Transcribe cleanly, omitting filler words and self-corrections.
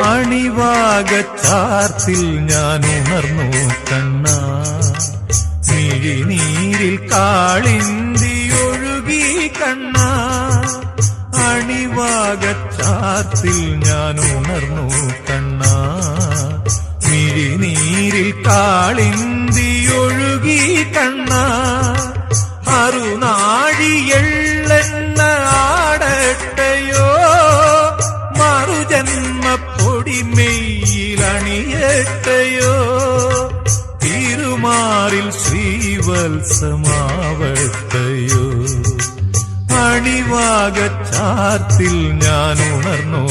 അണിവാകച്ചാർത്തിൽ ഞാൻ ഉണർന്നു കണ്ണാ, മിഴിനീരിൽ കാളിന്തി ഒഴുകി കണ്ണാ. അണിവാകച്ചാർത്തിൽ ഞാൻ ഉണർന്നു കണ്ണാ, മിഴിനീരിൽ കാളിന്തി ഒഴുകി കണ്ണാ. അറുനാഴിയെള്ളെണ്ണ ആടട്ടയോ, മറുജന്മപ്പൊടിമെയിലണിയട്ടയോ, തിരുമാറിൽ ശ്രീവത്സമാവട്ടയോ. അണിവാകച്ചാർത്തിൽ ഞാൻ ഉണർന്നു